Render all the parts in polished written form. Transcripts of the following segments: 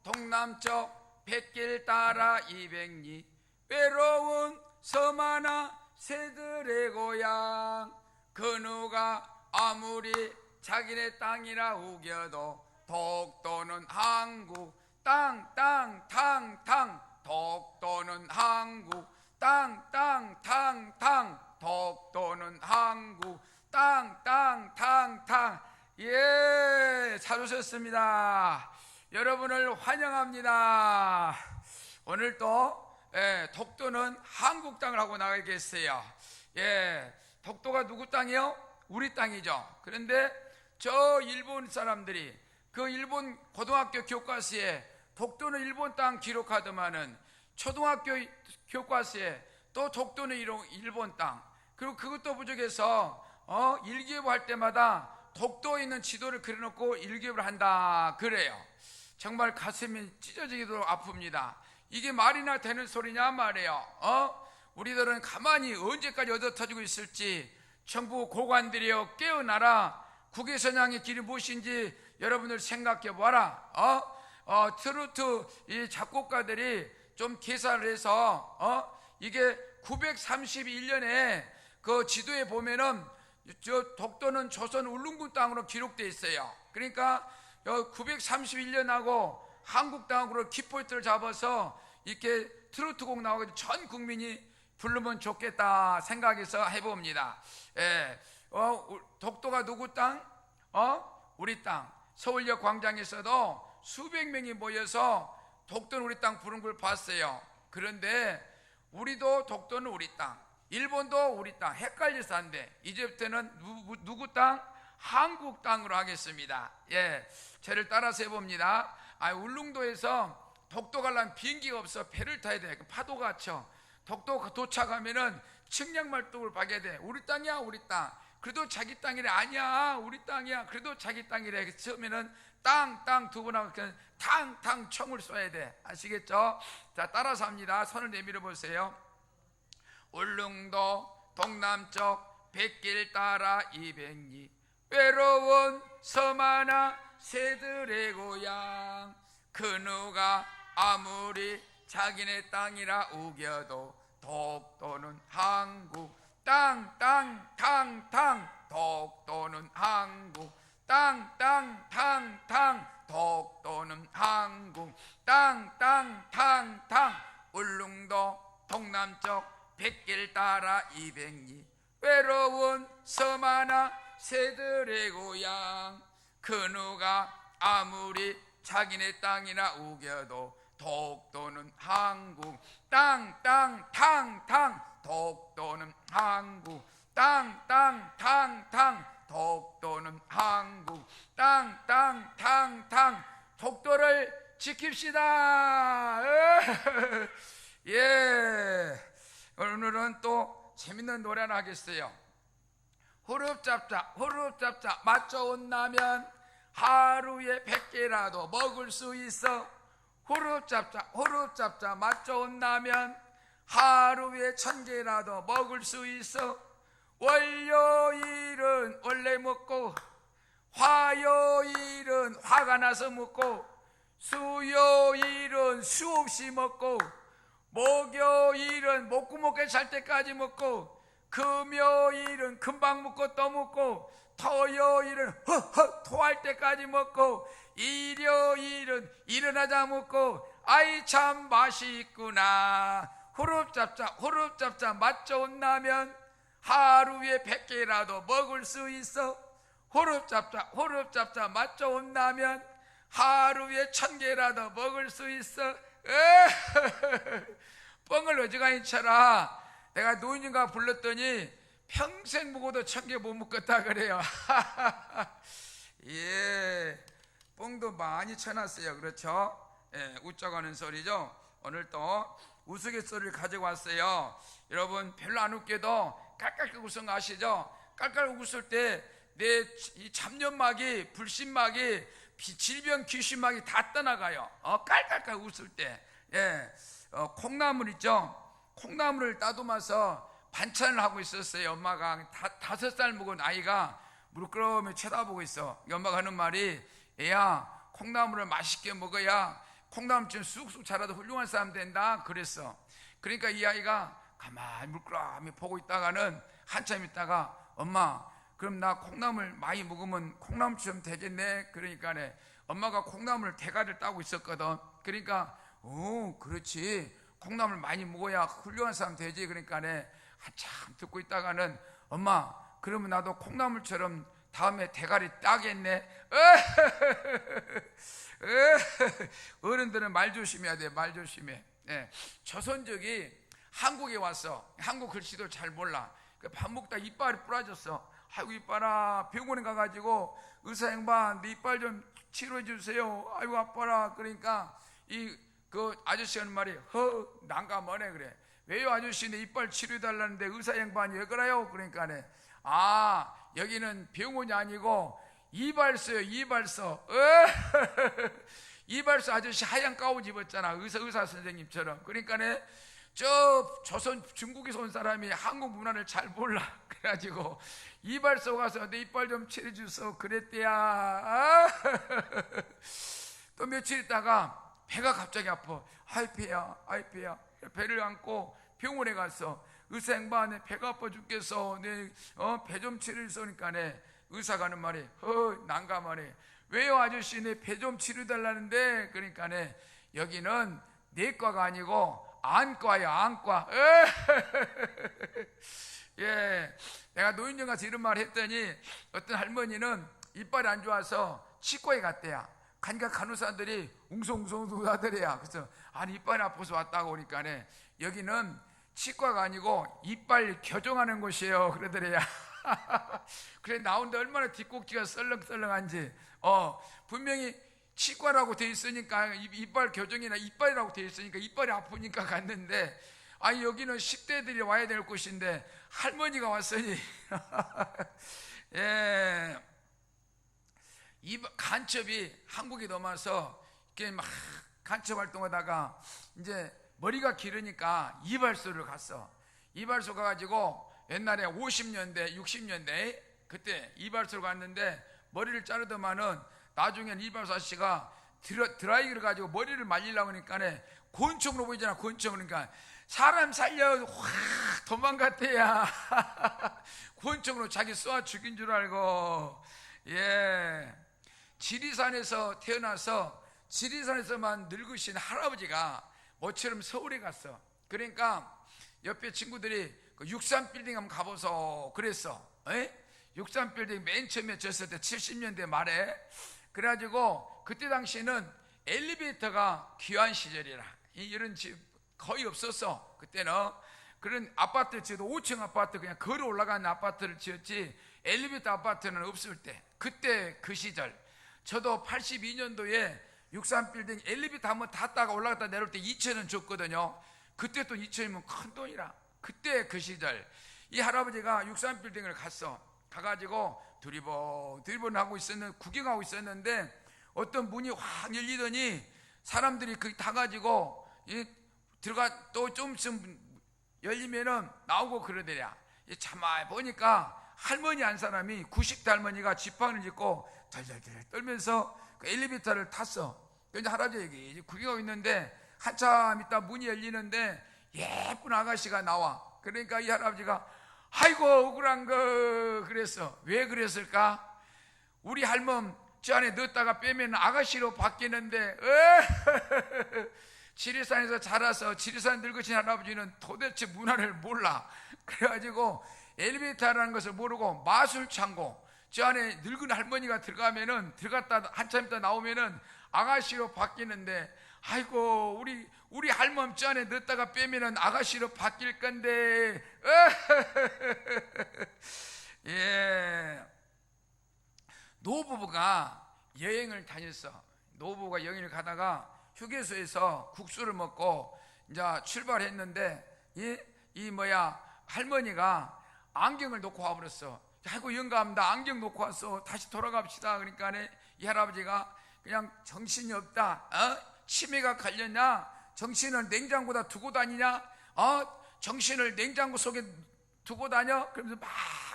동남쪽 백길 따라 200리 외로운 섬 하나 새들의 고향. 그 누가 아무리 자기네 땅이라 우겨도 독도는 한국 땅 땅 탕 탕 독도는 한국 땅 땅 탕 탕 독도는 한국 땅 땅 탕 탕. 예, 잘 오셨습니다. 여러분을 환영합니다. 오늘 또 독도는 한국 땅을 하고 나가겠어요. 예, 독도가 누구 땅이요? 우리 땅이죠. 그런데 저 일본 사람들이 그 일본 고등학교 교과서에 독도는 일본 땅 기록하더만은 초등학교 교과서에 또 독도는 일본 땅, 그리고 그것도 부족해서 일기예보 할 때마다 독도에 있는 지도를 그려놓고 일기예보를 한다 그래요. 정말 가슴이 찢어지기도 아픕니다. 이게 말이나 되는 소리냐 말이에요. 우리들은 가만히 언제까지 얻어터지고 있을지 정부 고관들이여 깨어나라. 국외선양의 길이 무엇인지 여러분들 생각해 봐라. 트로트 이 작곡가들이 좀 계산을 해서 이게 931년에 그 지도에 보면은 저 독도는 조선 울릉도 땅으로 기록되어 있어요. 그러니까 931년하고 한국 땅으로 키포인트를 잡아서 이렇게 트로트곡 나오고 전 국민이 부르면 좋겠다 생각해서 해봅니다. 예, 독도가 누구 땅? 우리 땅. 서울역 광장에서도 수백 명이 모여서 독도는 우리 땅 부른 걸 봤어요. 그런데 우리도 독도는 우리 땅, 일본도 우리 땅 헷갈려서 안 돼. 이제부터는 누구 땅? 한국 땅으로 하겠습니다. 예, 저를 따라서 해봅니다. 울릉도에서 독도 가려면 비행기가 없어. 배를 타야 돼. 파도가 쳐. 독도 도착하면은 측량말뚝을 박아야 돼. 우리 땅이야, 우리 땅. 그래도 자기 땅이래. 아니야, 우리 땅이야. 그래도 자기 땅이래. 처음에는 땅 두 번 하고 탕 총을 쏘야 돼. 아시겠죠? 자, 따라서 합니다. 손을 내밀어 보세요. 울릉도 동남쪽 백길 따라 200리 외로운 섬 하나 새들의 고향. 그 누가 아무리 자기네 땅이라 우겨도 독도는 한국 땅 땅 탕 탕 독도는 한국 땅 땅 탕 탕 독도는 한국 땅 땅 탕 탕. 울릉도 동남쪽 백길 따라 200리 외로운 섬 하나 새들의 고향. 그 누가 아무리 자기네 땅이라 우겨도 독도는 한국 땅 땅 탕 탕 독도는 한국 땅 땅 탕 탕 독도는 한국 땅 땅 탕 탕. 독도를 지킵시다. 예, 오늘은 또 재밌는 노래 하나 하겠어요. 호흡 잡자 맛 좋은 라면 하루에 100개라도 먹을 수 있어. 호흡 잡자 맛 좋은 라면 하루에 1000개라도 먹을 수 있어. 월요일은 원래 먹고 화요일은 화가 나서 먹고 수요일은 수없이 먹고 목요일은 먹고 먹게 살 때까지 먹고 금요일은 금방 먹고 또 먹고 토요일은 헉헉 토할 때까지 먹고 일요일은 일어나자 먹고 아이 참 맛있구나. 호흡 잡자 맛 좋은 라면 하루에 100개라도 먹을 수 있어. 호흡 잡자 맛 좋은 라면 하루에 1000개라도 먹을 수 있어. 뻥을 어지간히 쳐라. 내가 노인인가 불렀더니 평생 먹어도 1000개 못 먹겠다 그래요. 예, 뻥도 많이 쳐놨어요. 그렇죠? 예, 웃자가는 소리죠. 오늘 또 우스갯소리를 가지고 왔어요. 여러분 별로 안 웃겨도 깔깔깔 웃은 거 아시죠? 깔깔 웃을 때 내 이 잡념막이 불신막이 질병 귀신막이 다 떠나가요. 깔깔깔 웃을 때. 예, 콩나물 있죠? 콩나물을 따듬어서 반찬을 하고 있었어요. 엄마가 5살 먹은 아이가 무릎 꿇으며 쳐다보고 있어. 엄마가 하는 말이, 애야 콩나물을 맛있게 먹어야 콩나물처럼 쑥쑥 자라도 훌륭한 사람 된다 그랬어. 그러니까 이 아이가 가만히 물끄러미 보고 있다가는 한참 있다가 엄마 그럼 나 콩나물 많이 먹으면 콩나물처럼 되겠네. 그러니까 엄마가 콩나물 대가를 따고 있었거든. 그러니까 그렇지 콩나물 많이 먹어야 훌륭한 사람 되지. 그러니까 한참 듣고 있다가는 엄마 그러면 나도 콩나물처럼 다음에 대가리 따겠네. 어른들은 말 조심해야 돼. 말 조심해. 조선족이 한국에 왔어. 한국 글씨도 잘 몰라. 밥 먹다 이빨이 부러졌어. 아이고 이빨아 병원에 가가지고 의사 양반 내 이빨 좀 치료해 주세요. 아이고 아파라. 그러니까 그 아저씨 하는 말이 난감하네. 그래. 왜요 아저씨 내 이빨 치료해 달라는데 의사 양반이 왜 그래요? 그러니까 여기는 병원이 아니고 이발소요. 이발소. 이발소 아저씨 하얀 가운 입었잖아. 의사 선생님처럼. 그러니까 저 조선 중국에서 온 사람이 한국 문화를 잘 몰라. 그래가지고 이발소 가서 내 이빨 좀 칠해주소 그랬대야. 또 며칠 있다가 배가 갑자기 아파. 아이 배야 배를 안고 병원에 갔어. 의사 양반에 배가 아파 죽겠어. 내 배 좀 치료해주소. 그러니까 의사가 하는 말이 난감하네. 왜요 아저씨 내 배 좀 치료달라는데. 그러니까 여기는 내과가 아니고 안과야 안과. 예, 내가 노인정 가서 이런 말 했더니 어떤 할머니는 이빨이 안 좋아서 치과에 갔대야. 가니까 간호사들이 웅성웅성 하더래야. 그래서 아니 이빨이 아파서 왔다고. 그러니까 여기는 치과가 아니고 이빨 교정하는 곳이에요 그러더래야. 그래 나오는데 얼마나 뒷꼭지가 썰렁썰렁한지. 분명히 치과라고 돼 있으니까 이빨 교정이나 이빨이라고 돼 있으니까 이빨이 아프니까 갔는데 여기는 10대들이 와야 될 곳인데 할머니가 왔으니 예, 이 간첩이 한국에 넘어서 이렇게 막 간첩 활동하다가 이제 머리가 길으니까 이발소를 갔어. 이발소 가가지고 옛날에 50년대 60년대 그때 이발소를 갔는데 머리를 자르더만은 나중엔 이발소 아저씨가 드라이기를 가지고 머리를 말리려고 하니까 권총으로 보이잖아. 권총. 그러니까 사람 살려 확 도망갔대야. 권총으로 자기 쏘아 죽인 줄 알고. 예, 지리산에서 태어나서 지리산에서만 늙으신 할아버지가 모처럼 서울에 갔어. 그러니까 옆에 친구들이 63빌딩 한번 가보소 그랬어. 63빌딩 맨 처음에 졌을 때 70년대 말에. 그래가지고 그때 당시에는 엘리베이터가 귀한 시절이라 이런 집 거의 없었어. 그때는 그런 아파트 지어도 5층 아파트 그냥 걸어 올라가는 아파트를 지었지 엘리베이터 아파트는 없을 때. 그때 그 시절 저도 82년도에 63빌딩 엘리베이터 한번 탔다가 올라갔다 내려올 때 2,000원 줬거든요. 그때 또 2,000원이면 큰 돈이라. 그때 그 시절 이 할아버지가 63빌딩을 갔어. 가가지고 두리번 하고 구경하고 있었는데 어떤 문이 확 열리더니 사람들이 거기 다 가지고 들어가 또 좀 열리면은 나오고 그러더랴. 참아 보니까 할머니 한 사람이 90대 할머니가 지팡이를 짚고 덜덜덜 떨면서 그 엘리베이터를 탔어. 근데 할아버지 구경하고 있는데 한참 있다 문이 열리는데 예쁜 아가씨가 나와. 그러니까 이 할아버지가 아이고 억울한 거 그랬어. 왜 그랬을까? 우리 할멈 저 안에 넣었다가 빼면 아가씨로 바뀌는데 지리산에서 자라서 지리산 늙으신 할아버지는 도대체 문화를 몰라. 그래가지고 엘리베이터라는 것을 모르고 마술창고 저 안에 늙은 할머니가 들어가면은 들어갔다 한참 있다 나오면은 아가씨로 바뀌는데 아이고 우리 할멈 저 안에 넣었다가 빼면은 아가씨로 바뀔 건데. 예, 노부부가 여행을 다녔어. 노부부가 여행을 가다가 휴게소에서 국수를 먹고 이제 출발했는데 할머니가 안경을 놓고 와버렸어. 아이고 영감나 안경 놓고 왔어. 다시 돌아갑시다. 그러니까 이 할아버지가 그냥 정신이 없다. 치매가 걸렸냐? 정신을 냉장고에다 두고 다니냐? 정신을 냉장고 속에 두고 다녀? 그러면서 막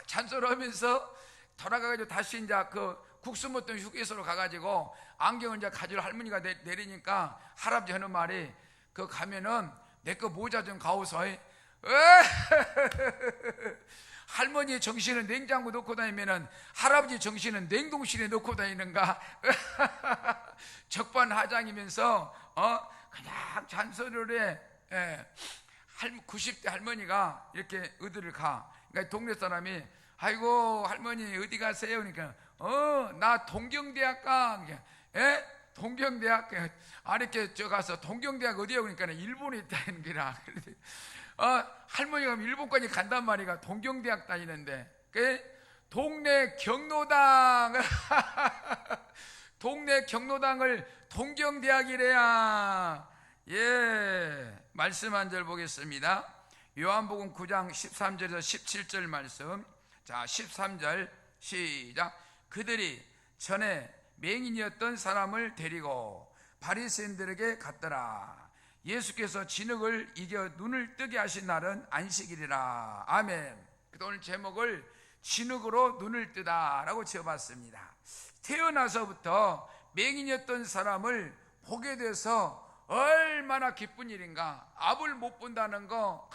잔소리하면서 돌아가가지고 다시 이제 그 국수 먹던 휴게소로 가가지고 안경을 이제 가지러 할머니가 내리니까 할아버지 하는 말이, 그 가면은 내 거 모자 좀 가오소. 할머니 정신은 냉장고 넣고 다니면은 할아버지 정신은 냉동실에 넣고 다니는가? 적반하장이면서 그냥 잔소리를 해. 90대 할머니가 이렇게 어디를 가. 그러니까 동네 사람이, 아이고 할머니 어디 가세요? 그러니까 나 동경대학 가. 동경대학. 이렇게 저 가서 동경대학 어디야? 그러니까 일본에 있다는 거라. 할머니가 일본까지 간단 말이가 동경대학 다니는데, 동네 경로당 동네 경로당을 동경대학이래야. 말씀 한 절 보겠습니다. 요한복음 9장 13절에서 17절 말씀. 자, 13절 시작. 그들이 전에 맹인이었던 사람을 데리고 바리새인들에게 갔더라. 예수께서 진흙을 이겨 눈을 뜨게 하신 날은 안식일이라. 아멘. 오늘 제목을 진흙으로 눈을 뜨다 라고 지어봤습니다. 태어나서부터 맹인이었던 사람을 보게 돼서 얼마나 기쁜 일인가. 앞을 못 본다는 거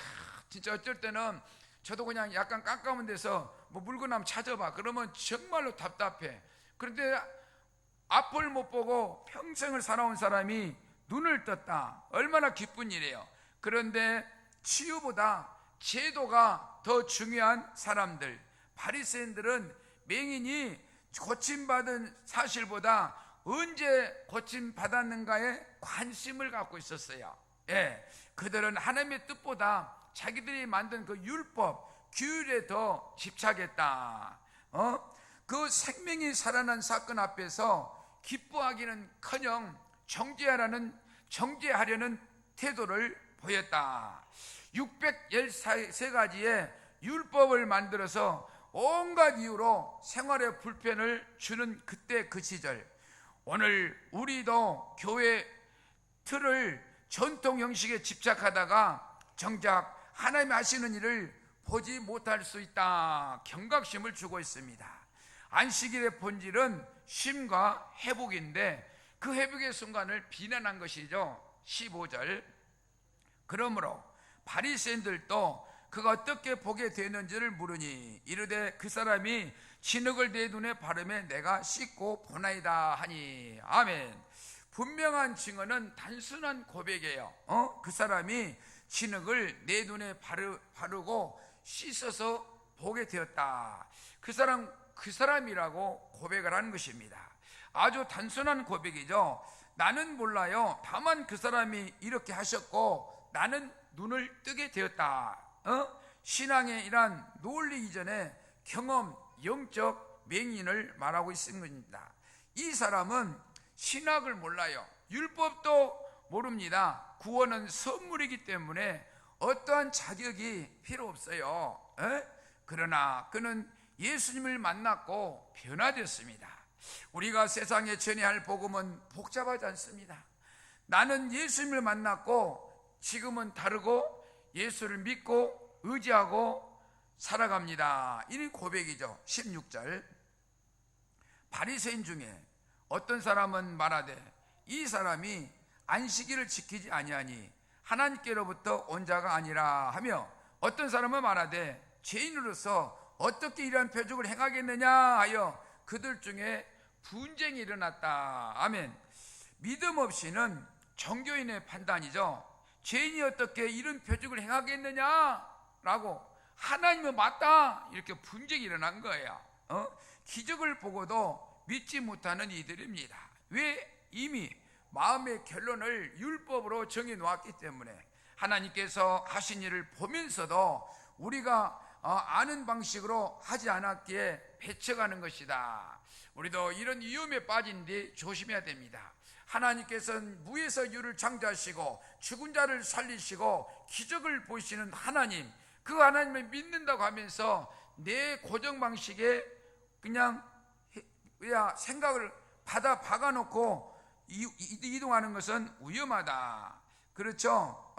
진짜 어쩔 때는 저도 그냥 약간 깜깜한 데서 뭐 물건 한번 찾아봐. 그러면 정말로 답답해. 그런데 앞을 못 보고 평생을 살아온 사람이 눈을 떴다. 얼마나 기쁜 일이에요. 그런데 치유보다 제도가 더 중요한 사람들, 바리새인들은 맹인이 고침받은 사실보다 언제 고침받았는가에 관심을 갖고 있었어요. 그들은 하나님의 뜻보다 자기들이 만든 그 율법, 규율에 더 집착했다. 그 생명이 살아난 사건 앞에서 기뻐하기는커녕 정죄하려는 태도를 보였다. 613가지의 율법을 만들어서 온갖 이유로 생활에 불편을 주는 그때 그 시절, 오늘 우리도 교회 틀을 전통 형식에 집착하다가 정작 하나님이 하시는 일을 보지 못할 수 있다. 경각심을 주고 있습니다. 안식일의 본질은 쉼과 회복인데 그 회복의 순간을 비난한 것이죠. 15절. 그러므로 바리새인들도 그가 어떻게 보게 되는지를 물으니 이르되 그 사람이 진흙을 내 눈에 바르매 내가 씻고 보나이다 하니. 아멘. 분명한 증언은 단순한 고백이에요. 그 사람이 진흙을 내 눈에 바르고 씻어서 보게 되었다. 그 사람이라고 고백을 하는 것입니다. 아주 단순한 고백이죠. 나는 몰라요. 다만 그 사람이 이렇게 하셨고 나는 눈을 뜨게 되었다. 신앙의 이란 논리 이전에 경험, 영적 맹인을 말하고 있습니다. 이 사람은 신학을 몰라요. 율법도 모릅니다. 구원은 선물이기 때문에 어떠한 자격이 필요 없어요. 그러나 그는 예수님을 만났고 변화되었습니다. 우리가 세상에 전해야 할 복음은 복잡하지 않습니다. 나는 예수님을 만났고 지금은 다르고 예수를 믿고 의지하고 살아갑니다. 이 고백이죠. 16절. 바리새인 중에 어떤 사람은 말하되 이 사람이 안식일을 지키지 아니하니 하나님께로부터 온 자가 아니라 하며, 어떤 사람은 말하되 죄인으로서 어떻게 이러한 표적을 행하겠느냐 하여 그들 중에 분쟁이 일어났다. 아멘. 믿음 없이는 종교인의 판단이죠. 죄인이 어떻게 이런 표적을 행하겠느냐라고, 하나님은 맞다 이렇게 분쟁이 일어난 거예요. 기적을 보고도 믿지 못하는 이들입니다. 왜? 이미 마음의 결론을 율법으로 정해 놓았기 때문에 하나님께서 하신 일을 보면서도 우리가 아는 방식으로 하지 않았기에 배척하는 것이다. 우리도 이런 위험에 빠진 뒤 조심해야 됩니다. 하나님께서는 무에서 유를 창조하시고 죽은 자를 살리시고 기적을 보시는 하나님, 그 하나님을 믿는다고 하면서 내 고정 방식에 그냥 생각을 박아놓고 이동하는 것은 위험하다. 그렇죠?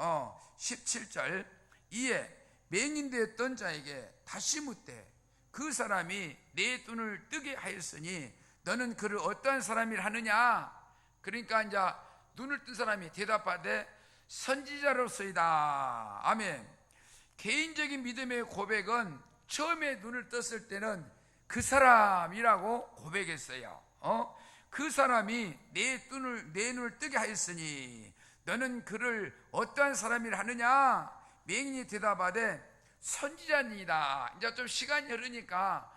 17절. 이에 맹인되었던 자에게 다시 묻되 그 사람이 내 눈을 뜨게 하였으니 너는 그를 어떠한 사람이라 하느냐? 그러니까 이제 눈을 뜬 사람이 대답하되 선지자로서이다. 아멘. 개인적인 믿음의 고백은 처음에 눈을 떴을 때는 그 사람이라고 고백했어요. 그 사람이 내 눈을 뜨게 하였으니 너는 그를 어떠한 사람이라 하느냐? 맹인이 대답하되 선지자니이다. 이제 좀 시간이 흐르니까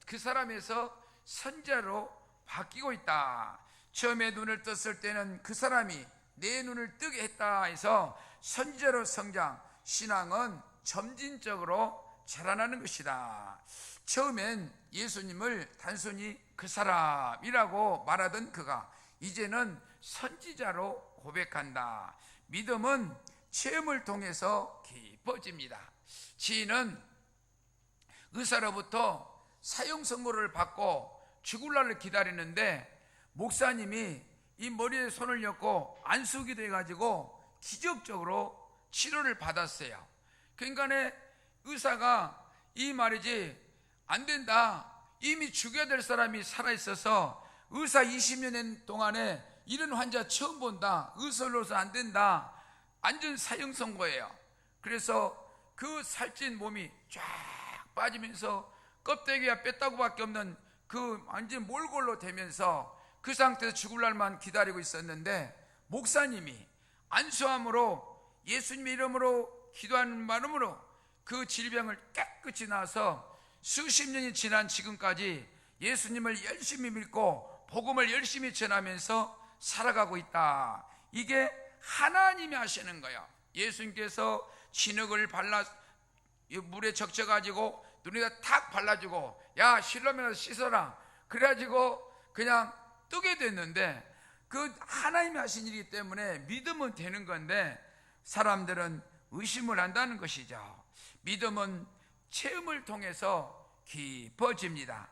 그 사람에서 선지자로 바뀌고 있다. 처음에 눈을 떴을 때는 그 사람이 내 눈을 뜨게 했다 해서 선지자로 성장, 신앙은 점진적으로 자라나는 것이다. 처음엔 예수님을 단순히 그 사람이라고 말하던 그가 이제는 선지자로 고백한다. 믿음은 체험을 통해서 깊어집니다. 지인은 의사로부터 사형 선고를 받고 죽을 날을 기다리는데 목사님이 이 머리에 손을 얹고 안수기도 해가지고 기적적으로 치료를 받았어요. 그러니까 의사가 이 말이지 안 된다. 이미 죽여야 될 사람이 살아있어서 의사 20년 동안에 이런 환자 처음 본다. 의사로서 안 된다. 완전 사형 선고예요. 그래서 그 살찐 몸이 쫙 빠지면서 껍데기가 뺐다고밖에 없는 그 완전 몰골로 되면서 그 상태에서 죽을 날만 기다리고 있었는데 목사님이 안수함으로 예수님의 이름으로 기도하는 마음으로 그 질병을 깨끗이 나서 수십 년이 지난 지금까지 예수님을 열심히 믿고 복음을 열심히 전하면서 살아가고 있다. 이게 하나님이 하시는 거예요. 예수님께서 진흙을 발라 물에 적셔가지고 눈에다 탁 발라주고 야 실로면서 씻어라 그래가지고 그냥 뜨게 됐는데 그 하나님이 하신 일이기 때문에 믿으면 되는 건데 사람들은 의심을 한다는 것이죠. 믿음은 체험을 통해서 깊어집니다.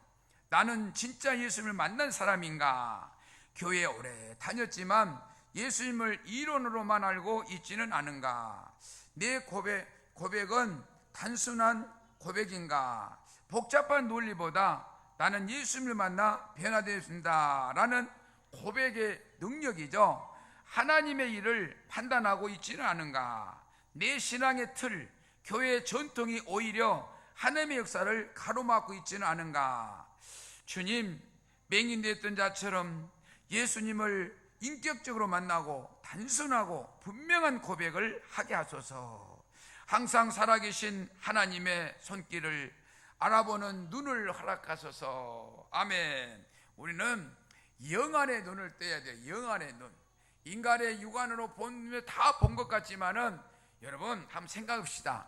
나는 진짜 예수님을 만난 사람인가? 교회에 오래 다녔지만 예수님을 이론으로만 알고 있지는 않은가? 내 고백은 단순한 고백인가? 복잡한 논리보다 나는 예수님을 만나 변화되었습니다 라는 고백의 능력이죠. 하나님의 일을 판단하고 있지는 않은가? 내 신앙의 틀, 교회의 전통이 오히려 하나님의 역사를 가로막고 있지는 않은가? 주님, 맹인되었던 자처럼 예수님을 인격적으로 만나고 단순하고 분명한 고백을 하게 하소서. 항상 살아계신 하나님의 손길을 알아보는 눈을 허락하소서. 아멘. 우리는 영안의 눈을 떼야 돼요. 영안의 눈. 인간의 육안으로 보면 다 본 것 같지만은 여러분 한번 생각합시다.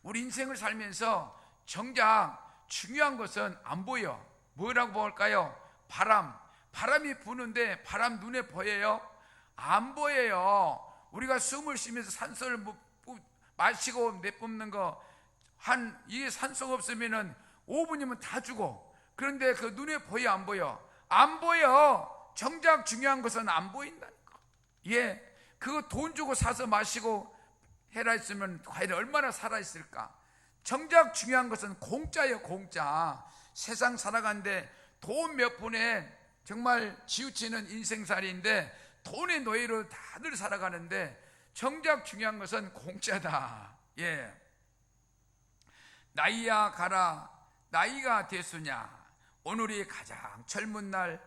우리 인생을 살면서 정작 중요한 것은 안 보여. 뭐라고 볼까요? 바람이 부는데 바람 눈에 보여요? 안 보여요. 우리가 숨을 쉬면서 산소를 마시고 내뿜는 거 이게 산소가 없으면은 5분이면 다 죽어. 그런데 그 눈에 보여 안 보여? 안 보여. 정작 중요한 것은 안 보인다는 거. 예, 그거 돈 주고 사서 마시고 해라 했으면 과연 얼마나 살아있을까? 정작 중요한 것은 공짜예요. 공짜. 세상 살아가는데 돈 몇 푼에 정말 지우치는 인생살이인데 돈의 노예로 다들 살아가는데 정작 중요한 것은 공짜다. 예. 나이야 가라 나이가 됐으냐 오늘이 가장 젊은 날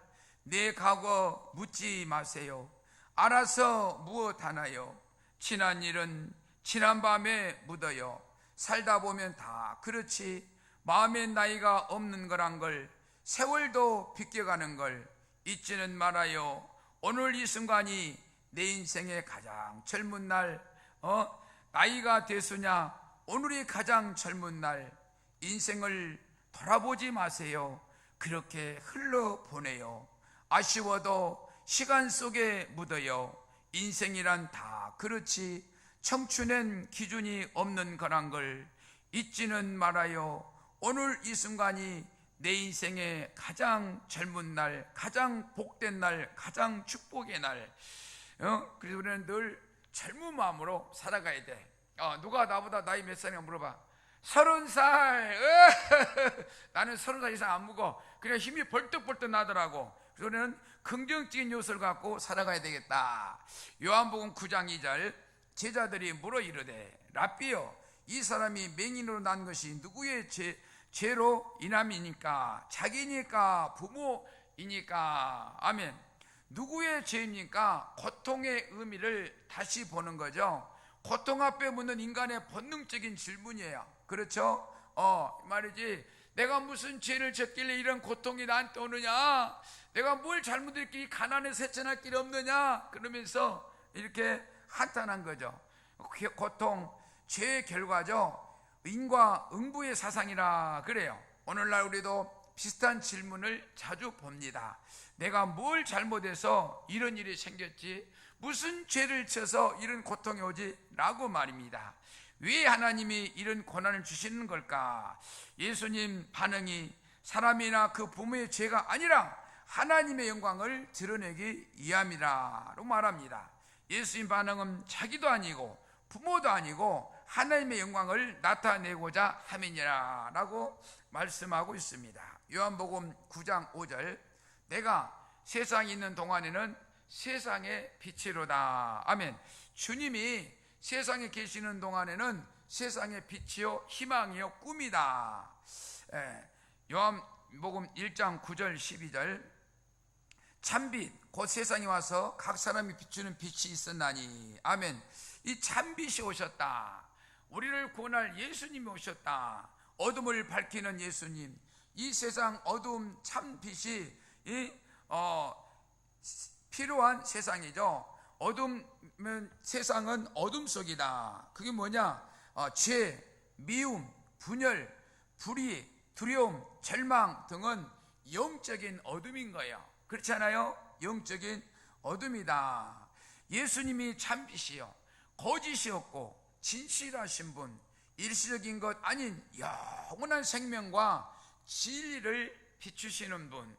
내 과거 묻지 마세요. 알아서 무엇하나요? 지난 일은 지난 밤에 묻어요. 살다 보면 다 그렇지. 마음의 나이가 없는 거란 걸 세월도 비껴가는 걸 잊지는 말아요. 오늘 이 순간이 내 인생의 가장 젊은 날. 나이가 됐으냐 오늘이 가장 젊은 날. 인생을 돌아보지 마세요. 그렇게 흘러보내요. 아쉬워도 시간 속에 묻어요. 인생이란 다 그렇지. 청춘엔 기준이 없는 거란 걸 잊지는 말아요. 오늘 이 순간이 내 인생의 가장 젊은 날, 가장 복된 날, 가장 축복의 날. 그래서 우리는 늘 젊은 마음으로 살아가야 돼. 누가 나보다 나이 몇 살이냐 물어봐. 30살 나는 30살 이상 안 묵어. 그냥 힘이 벌떡벌떡 나더라고. 그래서 긍정적인 요소를 갖고 살아가야 되겠다. 요한복음 9장 2절 제자들이 물어 이르되 랍비여 이 사람이 맹인으로 난 것이 누구의 죄로 인함이니까? 자기니까? 부모이니까? 아멘. 누구의 죄입니까? 고통의 의미를 다시 보는 거죠. 고통 앞에 묻는 인간의 본능적인 질문이에요. 그렇죠? 말이지. 내가 무슨 죄를 졌길래 이런 고통이 나한테 오느냐? 내가 뭘 잘못했길래 가난에서 헤쳐날 길이 없느냐? 그러면서 이렇게 한탄한 거죠. 고통, 죄의 결과죠. 인과 응부의 사상이라 그래요. 오늘날 우리도 비슷한 질문을 자주 봅니다. 내가 뭘 잘못해서 이런 일이 생겼지? 무슨 죄를 쳐서 이런 고통이 오지? 라고 말입니다. 왜 하나님이 이런 고난을 주시는 걸까? 예수님 반응이 사람이나 그 부모의 죄가 아니라 하나님의 영광을 드러내기 위함이라고 말합니다. 예수님 반응은 자기도 아니고 부모도 아니고 하나님의 영광을 나타내고자 함이니라 라고 말씀하고 있습니다. 요한복음 9장 5절 내가 세상에 있는 동안에는 세상의 빛이로다. 아멘. 주님이 세상에 계시는 동안에는 세상의 빛이요 희망이요 꿈이다. 요한복음 1장 9절 12절 참빛 곧 세상에 와서 각 사람이 비추는 빛이 있었나니. 아멘. 이 참빛이 오셨다. 우리를 구원할 예수님이 오셨다. 어둠을 밝히는 예수님. 이 세상 어두움 참빛이 필요한 세상이죠. 세상은 어둠 속이다. 그게 뭐냐? 죄, 미움, 분열, 불의, 두려움, 절망 등은 영적인 어둠인 거예요. 그렇지 않아요? 영적인 어둠이다. 예수님이 참빛이요 거짓이 없고 진실하신 분, 일시적인 것 아닌 영원한 생명과 진리를 비추시는 분,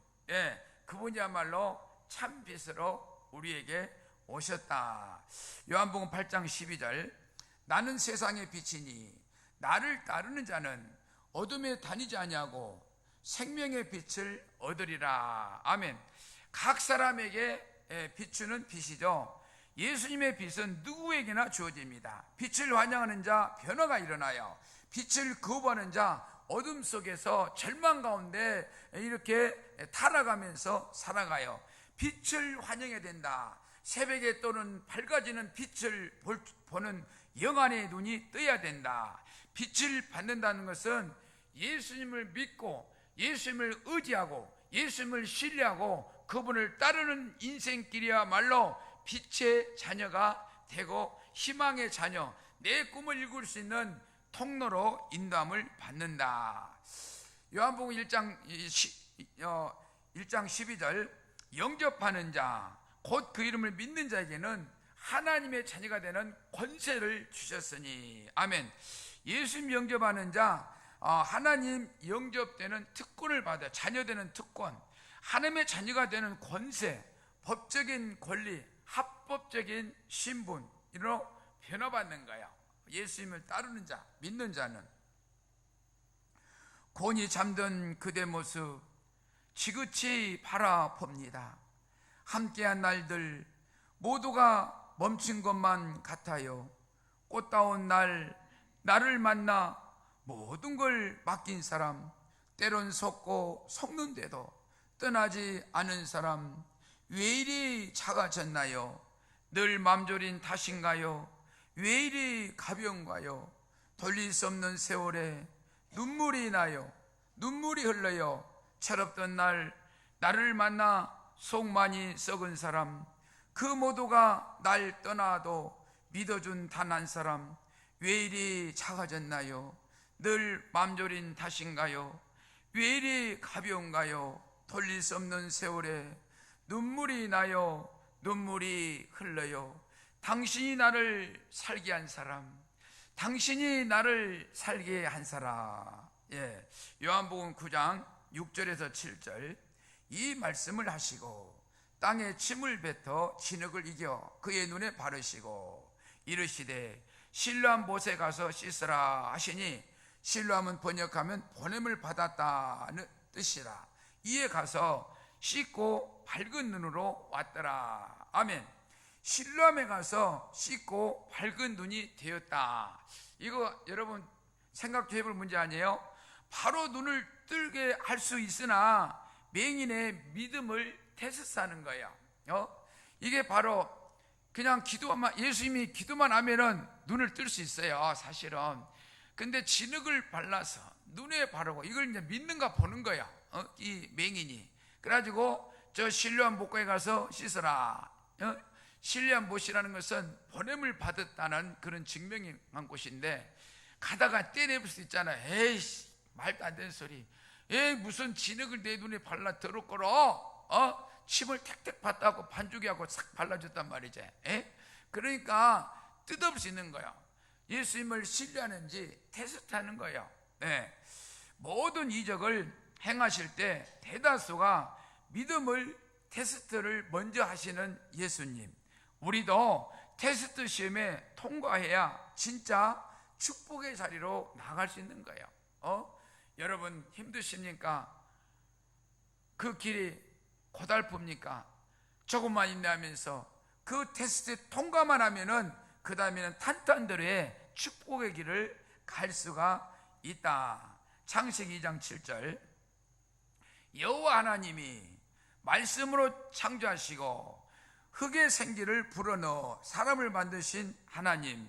그분이야말로 참빛으로 우리에게 오셨다. 요한복음 8장 12절 나는 세상의 빛이니 나를 따르는 자는 어둠에 다니지 아니하고 생명의 빛을 얻으리라. 아멘. 각 사람에게 비추는 빛이죠. 예수님의 빛은 누구에게나 주어집니다. 빛을 환영하는 자 변화가 일어나요. 빛을 거부하는 자 어둠 속에서 절망 가운데 이렇게 타락하면서 살아가요. 빛을 환영해야 된다. 새벽에 또는 밝아지는 빛을 보는 영안의 눈이 떠야 된다. 빛을 받는다는 것은 예수님을 믿고 예수님을 의지하고 예수님을 신뢰하고 그분을 따르는 인생길이야말로 빛의 자녀가 되고 희망의 자녀, 내 꿈을 이룰 수 있는 통로로 인도함을 받는다. 요한복음 1장 12절 영접하는 자, 곧 그 이름을 믿는 자에게는 하나님의 자녀가 되는 권세를 주셨으니. 아멘. 예수님 영접하는 자, 하나님 영접되는 특권을 받아요. 자녀되는 특권, 하나님의 자녀가 되는 권세, 법적인 권리, 합법적인 신분으로 변화받는 거예요. 예수님을 따르는 자, 믿는 자는. 곤히 잠든 그대 모습 지그치 바라봅니다. 함께한 날들 모두가 멈춘 것만 같아요. 꽃다운 나를 만나 모든 걸 맡긴 사람, 때론 속고 속는데도 떠나지 않은 사람, 왜 이리 작아졌나요? 늘 맘졸인 탓인가요? 왜 이리 가벼운가요? 돌릴 수 없는 세월에 눈물이 나요. 눈물이 흘러요. 철없던 나를 만나 속 많이 썩은 사람, 그 모두가 날 떠나도 믿어준 단 한 사람, 왜 이리 작아졌나요? 늘 맘졸인 탓인가요? 왜 이리 가벼운가요? 돌릴 수 없는 세월에 눈물이 나요. 눈물이 흘러요. 당신이 나를 살게 한 사람, 당신이 나를 살게 한 사람. 요한복음 9장 6절에서 7절 이 말씀을 하시고 땅에 침을 뱉어 진흙을 이겨 그의 눈에 바르시고 이르시되 실로암 못에 가서 씻으라 하시니 실로하면 번역하면 보냄을 받았다는 뜻이라. 이에 가서 씻고 밝은 눈으로 왔더라. 아멘. 실로암에 가서 씻고 밝은 눈이 되었다. 이거 여러분 생각 좀 해볼 문제 아니에요? 바로 눈을 뜨게 할 수 있으나 맹인의 믿음을 테스트하는 거예요. 이게 바로 그냥 기도만, 예수님이 기도만 하면은 눈을 뜰 수 있어요, 사실은. 근데 진흙을 발라서 눈에 바르고 이걸 이제 믿는가 보는 거야, 이 맹인이. 그래가지고 저 실로암 목가에 가서 씻어라. 실로암 못이라는 것은 보냄을 받았다는 그런 증명이 한 곳인데, 가다가 떼내볼 수 있잖아요. 에이씨, 말도 안 되는 소리. 무슨 진흙을 내 눈에 발라 더럽거러? 침을 택택 받다고 반죽이하고 싹 발라줬단 말이지. 그러니까 뜯어볼 수 있는 거예요. 예수님을 신뢰하는지 테스트하는 거예요. 모든 이적을 행하실 때 대다수가 믿음을 테스트를 먼저 하시는 예수님. 우리도 테스트 시험에 통과해야 진짜 축복의 자리로 나갈 수 있는 거예요. 여러분 힘드십니까? 그 길이 고달픕니까? 조금만 인내하면서 그 테스트에 통과만 하면은 그 다음에는 탄탄대로의 축복의 길을 갈 수가 있다. 창세기 2장 7절. 여호와 하나님이 말씀으로 창조하시고 흙의 생기를 불어넣어 사람을 만드신 하나님.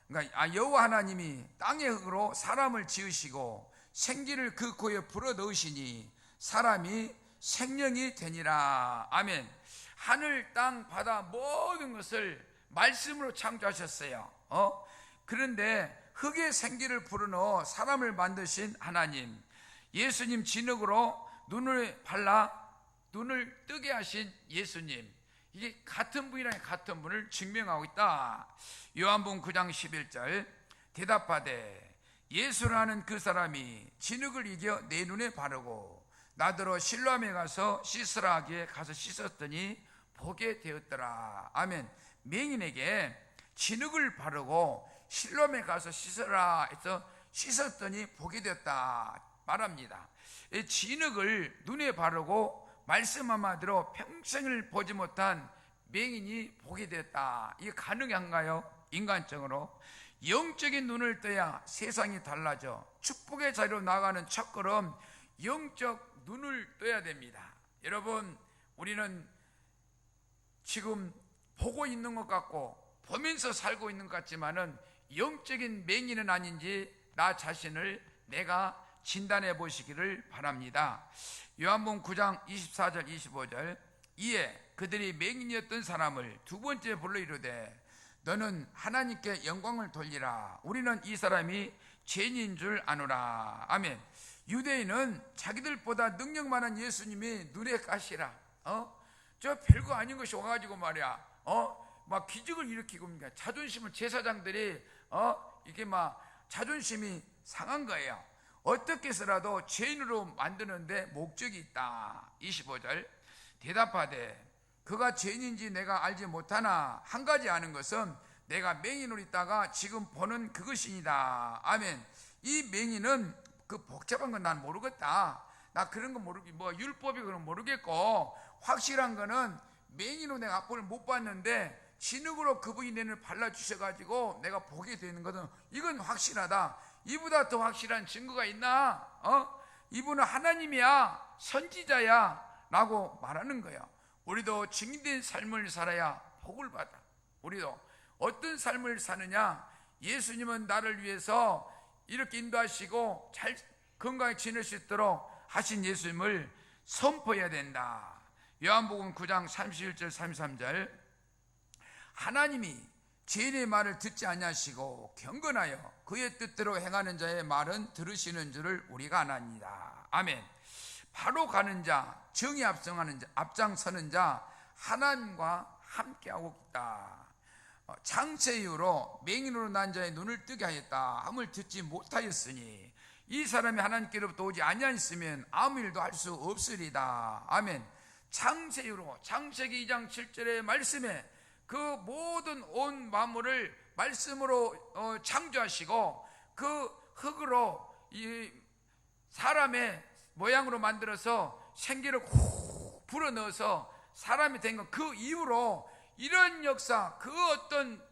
그러니까 여호와 하나님이 땅의 흙으로 사람을 지으시고 생기를 그 코에 불어넣으시니 사람이 생명이 되니라. 아멘. 하늘, 땅, 바다 모든 것을 말씀으로 창조하셨어요. 그런데 흙의 생기를 불어넣어 사람을 만드신 하나님, 예수님 진흙으로 눈을 발라 눈을 뜨게 하신 예수님, 이게 같은 분이랑 같은 분을 증명하고 있다. 요한복음 9장 11절. 대답하되 예수라는 그 사람이 진흙을 이겨 내 눈에 바르고 나더러 실로암에 가서 씻으라 하기에 가서 씻었더니 보게 되었더라. 아멘. 맹인에게 진흙을 바르고 실로암에 가서 씻으라 해서 씻었더니 보게 되었다 말합니다. 이 진흙을 눈에 바르고 말씀 한마디로 평생을 보지 못한 맹인이 보게 되었다. 이게 가능한가요? 인간적으로. 영적인 눈을 떠야 세상이 달라져 축복의 자리로 나가는 첫걸음, 영적 눈을 떠야 됩니다. 여러분, 우리는 지금 보고 있는 것 같고 보면서 살고 있는 것 같지만은 영적인 맹인은 아닌지 나 자신을 내가 진단해 보시기를 바랍니다. 요한복음 9장 24절 25절. 이에 그들이 맹인이었던 사람을 두 번째 불러 이르되 너는 하나님께 영광을 돌리라. 우리는 이 사람이 죄인인 줄 아노라. 아멘. 유대인은 자기들보다 능력 많은 예수님이 눈에 가시라. 저 별거 아닌 것이 와가지고 말이야. 막 기적을 일으키고 자존심을 제사장들이 이게 막 자존심이 상한 거예요. 어떻게 해서라도 죄인으로 만드는데 목적이 있다. 25절. 대답하되 그가 죄인인지 내가 알지 못하나 한 가지 아는 것은 내가 맹인으로 있다가 지금 보는 그것이니다. 아멘. 이 맹인은 그 복잡한 건 난 모르겠다. 나 그런 거 모르기, 뭐 율법이 그런 거 모르겠고, 확실한 거는 맹인으로 내가 앞을 못 봤는데 진흙으로 그분이 내 눈을 발라주셔가지고 내가 보게 되는 것은 이건 확실하다. 이보다 더 확실한 증거가 있나? 이분은 하나님이야, 선지자야 라고 말하는 거예요. 우리도 증인된 삶을 살아야 복을 받아. 우리도 어떤 삶을 사느냐? 예수님은 나를 위해서 이렇게 인도하시고 잘 건강히 지낼 수 있도록 하신 예수님을 선포해야 된다. 요한복음 9장 31절 33절. 하나님이 죄인의 말을 듣지 아니하시고 경건하여 그의 뜻대로 행하는 자의 말은 들으시는 줄을 우리가 아나니라. 아멘. 바로 가는 자, 정의 앞장서는 자, 하나님과 함께하고 있다. 창세 이후로 맹인으로 난 자의 눈을 뜨게 하였다 함을 듣지 못하였으니 이 사람이 하나님께로부터 오지 아니하였으면 아무 일도 할 수 없으리다. 아멘. 창세 이후로, 창세기 2장 7절의 말씀에 그 모든 온 만물을 말씀으로 창조하시고 그 흙으로 이 사람의 모양으로 만들어서 생기를 훅 불어넣어서 사람이 된 것, 그 이후로 이런 역사, 그 어떤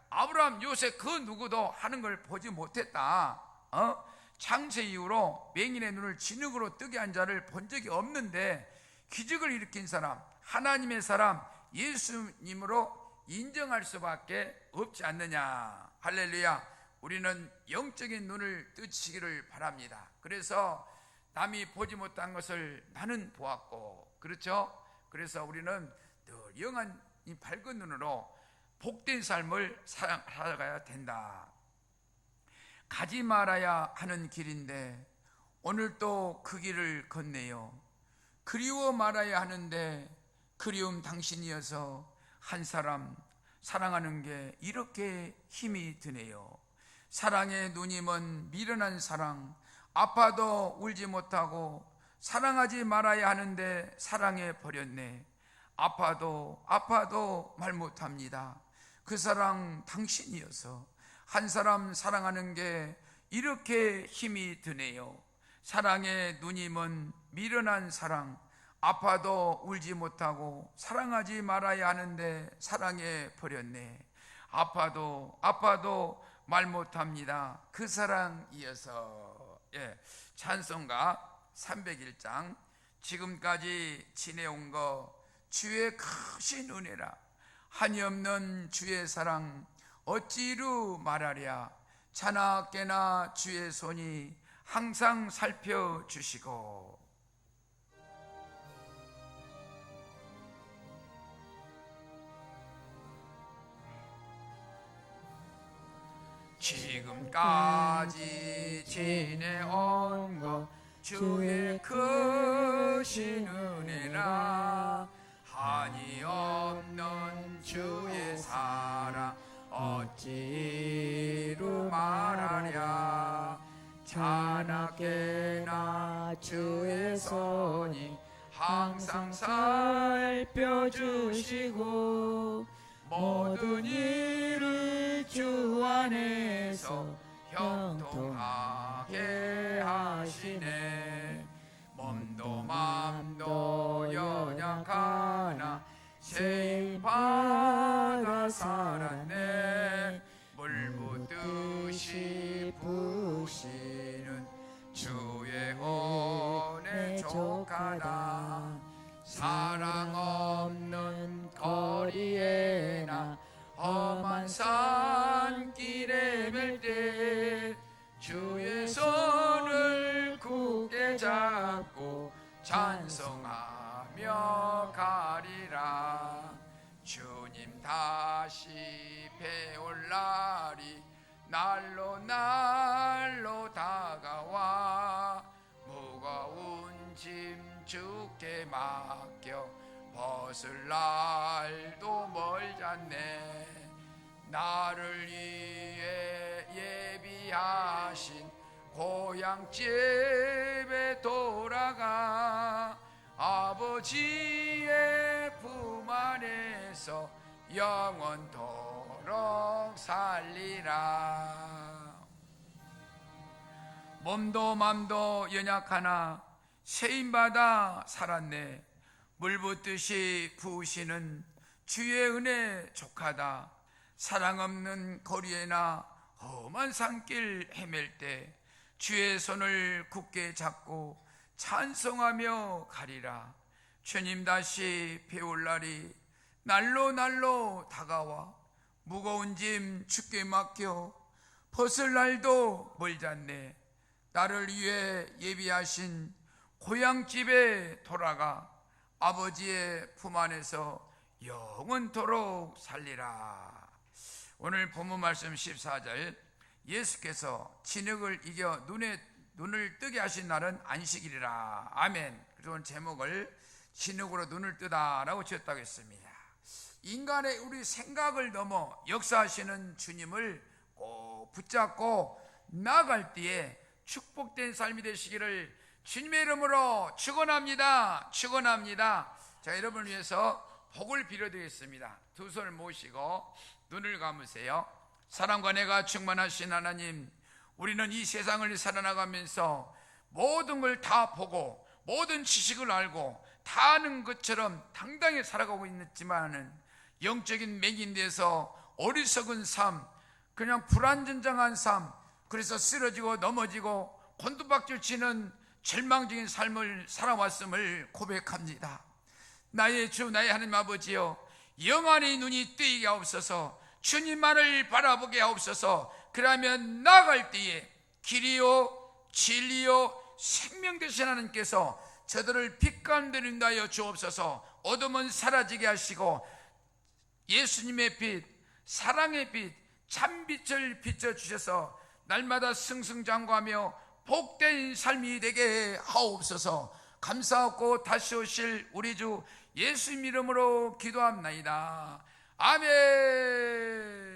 아브라함, 요셉 그 누구도 하는 걸 보지 못했다. 창세 이후로 맹인의 눈을 진흙으로 뜨게 한 자를 본 적이 없는데 기적을 일으킨 사람, 하나님의 사람 예수님으로 인정할 수밖에 없지 않느냐. 할렐루야. 우리는 영적인 눈을 뜨시기를 바랍니다. 그래서 남이 보지 못한 것을 나는 보았고, 그렇죠? 그래서 우리는 늘 영한 이 밝은 눈으로 복된 삶을 살아가야 된다. 가지 말아야 하는 길인데 오늘 또 그 길을 걷네요. 그리워 말아야 하는데 그리움 당신이어서 한 사람 사랑하는 게 이렇게 힘이 드네요. 사랑의 눈이 먼 미련한 사랑, 아파도 울지 못하고 사랑하지 말아야 하는데 사랑해 버렸네. 아파도 말 못합니다. 그 사랑 당신이어서 한 사람 사랑하는 게 이렇게 힘이 드네요. 사랑의 눈이 먼 미련한 사랑, 아파도 울지 못하고 사랑하지 말아야 하는데 사랑해 버렸네. 아파도 말 못합니다. 그 사랑이어서. 찬송가 301장. 지금까지 지내온 거 주의 크신 은혜라. 한이 없는 주의 사랑 어찌 이루 말하랴. 자나 깨나 주의 손이 항상 살펴주시고. 지금까지 지내온 것 주의 크신 은혜라. 한이 없는 주의 사랑 어찌 이루 말하랴. 자나 깨나 주의 손이 항상 살펴주시고 모든 일을 주 안에서 형통하게 하시네. 몸도 맘도 연약하나 세임받아 살았네. 물 붓듯이 부시는 주의 은혜 족하다. 사랑 없는 거리에나 험한 산길에 뵐 때 주의 손을 굳게 잡고 찬송하며 가리라. 주님 다시 배올 날이 날로 다가와 무거운 짐 주께 맡겨 벗을 날도 멀잖네. 나를 위해 예비하신 고향집에 돌아가 아버지의 품 안에서 영원토록 살리라. 몸도 맘도 연약하나 세임받아 살았네. 물 붓듯이 부으시는 주의 은혜 족하다. 사랑 없는 거리에나 험한 산길 헤맬 때 주의 손을 굳게 잡고 찬송하며 가리라. 주님 다시 배울 날이 날로 다가와 무거운 짐 주께 맡겨 벗을 날도 멀잖네. 나를 위해 예비하신 고향집에 돌아가 아버지의 품 안에서 영원토록 살리라. 오늘 본문 말씀 14절. 예수께서 진흙을 이겨 눈을 뜨게 하신 날은 안식일이라. 아멘. 그래서 제목을 진흙으로 눈을 뜨다라고 지었다고 했습니다. 인간의 우리 생각을 넘어 역사하시는 주님을 꼭 붙잡고 나아갈 때에 축복된 삶이 되시기를 주님의 이름으로 축원합니다. 자, 여러분을 위해서 복을 빌어드리겠습니다. 두 손을 모시고 눈을 감으세요. 사랑과 내가 충만하신 하나님, 우리는 이 세상을 살아나가면서 모든 걸 다 보고 모든 지식을 알고 다 아는 것처럼 당당히 살아가고 있지만은 영적인 맹인돼서 어리석은 삶, 그냥 불안전장한 삶, 그래서 쓰러지고 넘어지고 곤두박질 치는 절망적인 삶을 살아왔음을 고백합니다. 나의 주 나의 하나님 아버지여, 영안의 눈이 뜨이게 하옵소서. 주님만을 바라보게 하옵소서. 그러면 나아갈 때에 길이요 진리요 생명 되신 하나님께서 저들을 빛 가운데 인도하여 주옵소서. 어둠은 사라지게 하시고 예수님의 빛, 사랑의 빛, 참빛을 비춰주셔서 날마다 승승장구하며 복된 삶이 되게 하옵소서. 감사하고 다시 오실 우리 주 예수님 이름으로 기도합나이다. 아멘.